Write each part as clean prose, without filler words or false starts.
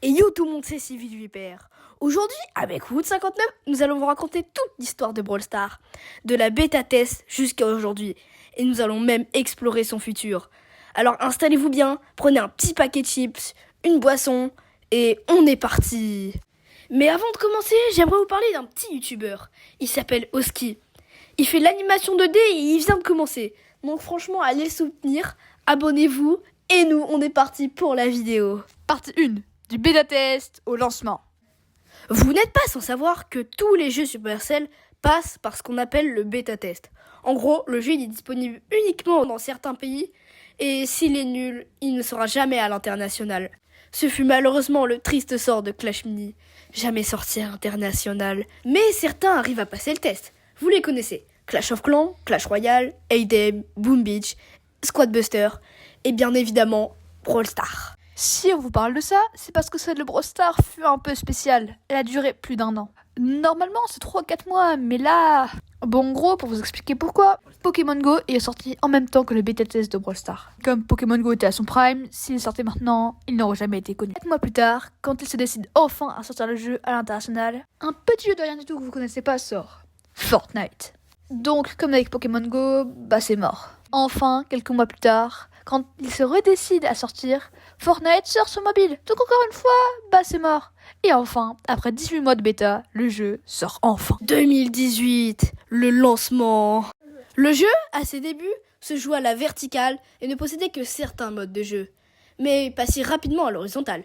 Et yo tout le monde, c'est Civil Vipère. Aujourd'hui, avec Wood59, nous allons vous raconter toute l'histoire de Brawl Stars, de la bêta test jusqu'à aujourd'hui. Et nous allons même explorer son futur. Alors installez-vous bien, prenez un petit paquet de chips, une boisson, et on est parti. Mais avant de commencer, j'aimerais vous parler d'un petit youtubeur. Il s'appelle Oski. Il fait l'animation 2D et il vient de commencer. Donc franchement, allez le soutenir, abonnez-vous, et nous, on est parti pour la vidéo. Partie 1, du bêta test au lancement. Vous n'êtes pas sans savoir que tous les jeux Supercell passent par ce qu'on appelle le bêta test. En gros, le jeu il est disponible uniquement dans certains pays, et s'il est nul, il ne sera jamais à l'international. Ce fut malheureusement le triste sort de Clash Mini, jamais sorti à l'international. Mais certains arrivent à passer le test. Vous les connaissez, Clash of Clans, Clash Royale, ADM, Boom Beach, Squad Buster, et bien évidemment, Brawl Stars. Si on vous parle de ça, c'est parce que celle de Brawl Stars fut un peu spéciale. Elle a duré plus d'1 an. Normalement, c'est 3 ou 4 mois, mais là... Bon, en gros, pour vous expliquer pourquoi, Pokémon Go est sorti en même temps que le bêta test de Brawl Stars. Comme Pokémon Go était à son prime, s'il sortait maintenant, il n'aurait jamais été connu. 4 mois plus tard, quand il se décide enfin à sortir le jeu à l'international, un petit jeu de rien du tout que vous connaissez pas sort. Fortnite. Donc, comme avec Pokémon Go, c'est mort. Enfin, quelques mois plus tard, quand il se redécide à sortir, Fortnite sort sur mobile. Donc encore une fois, c'est mort. Et enfin, après 18 mois de bêta, le jeu sort enfin. 2018, le lancement. Le jeu, à ses débuts, se jouait à la verticale et ne possédait que certains modes de jeu, mais passait rapidement à l'horizontale.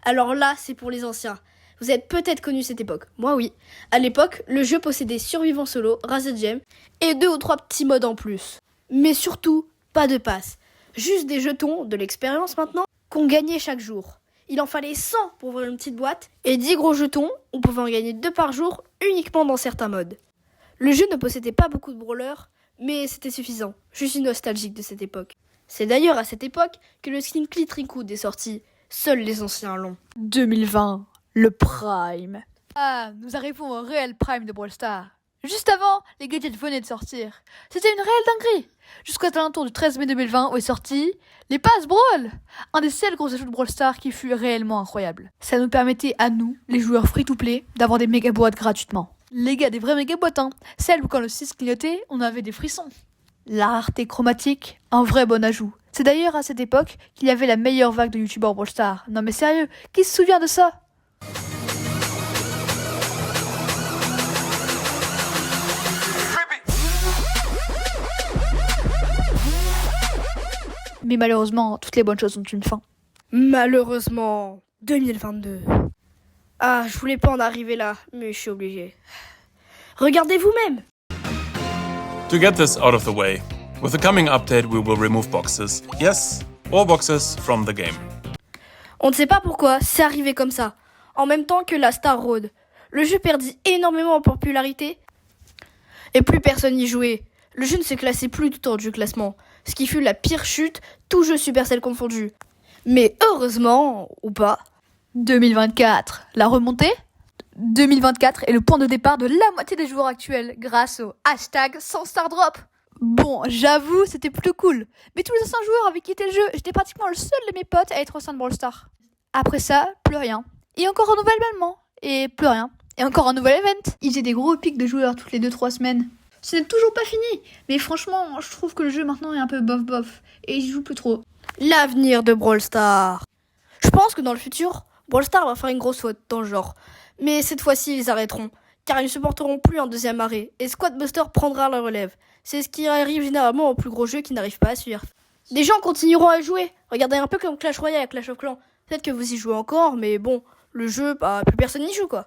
Alors là, c'est pour les anciens. Vous êtes peut-être connu cette époque. Moi, oui. À l'époque, le jeu possédait Survivant Solo, Razed Gem et 2 ou 3 petits modes en plus. Mais surtout, pas de passe. Juste des jetons, de l'expérience maintenant, qu'on gagnait chaque jour. Il en fallait 100 pour ouvrir une petite boîte, et 10 gros jetons, on pouvait en gagner 2 par jour, uniquement dans certains modes. Le jeu ne possédait pas beaucoup de brawlers, mais c'était suffisant. Je suis nostalgique de cette époque. C'est d'ailleurs à cette époque que le skin Clitricwood est sorti. Seuls les anciens l'ont. 2020, le prime. Nous arrivons au réel prime de Brawl Stars. Juste avant, les gadgets venaient de sortir. C'était une réelle dinguerie. Jusqu'au alentour du 13 mai 2020 où est sorti les passes Brawl, un des seuls gros ajouts de Brawl Stars qui fut réellement incroyable. Ça nous permettait à nous, les joueurs free-to-play, d'avoir des méga boîtes gratuitement. Les gars, des vraies méga boîtes, celles où quand le 6 clignotait, on avait des frissons. La rareté chromatique, un vrai bon ajout. C'est d'ailleurs à cette époque qu'il y avait la meilleure vague de youtubeurs Brawl Stars. Non mais sérieux, qui se souvient de ça ? Mais malheureusement, toutes les bonnes choses ont une fin. Malheureusement, 2022. Je voulais pas en arriver là, mais je suis obligé. Regardez vous-même. To get this out of the way, with the coming update we will remove boxes. Yes, all boxes from the game. On ne sait pas pourquoi, c'est arrivé comme ça. En même temps que la Star Road. Le jeu perdit énormément en popularité et plus personne n'y jouait. Le jeu ne se classait plus tout en haut du classement, ce qui fut la pire chute, tout jeu Supercell confondu. Mais heureusement, ou pas... 2024, la remontée 2024 est le point de départ de la moitié des joueurs actuels grâce au hashtag sans star drop. Bon, j'avoue, c'était plutôt cool. Mais tous les anciens joueurs avaient quitté le jeu, j'étais pratiquement le seul de mes potes à être au sein de Brawl Stars. Après ça, plus rien. Et encore un nouvel événement. Et plus rien. Et encore un nouvel event. Ils faisaient des gros pics de joueurs toutes les 2-3 semaines. Ce n'est toujours pas fini, mais franchement, je trouve que le jeu maintenant est un peu bof, et j'y joue plus trop. L'avenir de Brawl Stars. Je pense que dans le futur, Brawl Stars va faire une grosse faute dans le genre. Mais cette fois-ci, ils arrêteront, car ils ne supporteront plus un deuxième arrêt, et Squad Buster prendra la relève. C'est ce qui arrive généralement aux plus gros jeux qui n'arrivent pas à suivre. Des gens continueront à jouer, regardez un peu comme Clash Royale et Clash of Clans. Peut-être que vous y jouez encore, mais bon, le jeu, plus personne n'y joue quoi.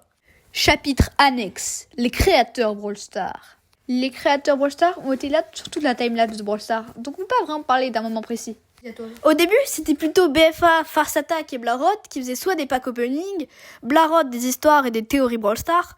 Chapitre annexe, les créateurs Brawl Stars. Les créateurs Brawl Stars ont été là sur toute la timelapse de Brawl Stars, donc on peut pas vraiment parler d'un moment précis. Au début, c'était plutôt BFA, Farce Attack et Blarod qui faisaient soit des packs opening, Blarod des histoires et des théories Brawl Stars,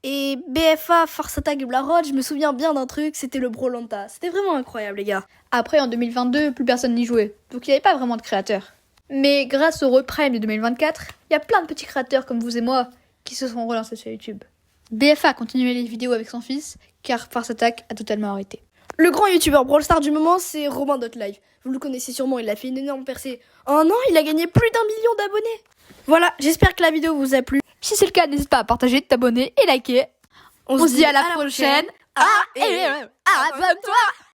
et BFA, Farce Attack et Blarod, je me souviens bien d'un truc, c'était le Brawlhalla. C'était vraiment incroyable les gars. Après, en 2022, plus personne n'y jouait, donc il n'y avait pas vraiment de créateurs. Mais grâce au reprime de 2024, il y a plein de petits créateurs comme vous et moi qui se sont relancés sur YouTube. BFA a continué les vidéos avec son fils, car Farce Attack a totalement arrêté. Le grand youtubeur Brawl Stars du moment, c'est Robin.live. Vous le connaissez sûrement, il a fait une énorme percée. En un an, il a gagné plus d'1 million d'abonnés. Voilà, j'espère que la vidéo vous a plu. Si c'est le cas, n'hésite pas à partager, t'abonner et liker. On se dit à la prochaine. Ah, et abonne-toi.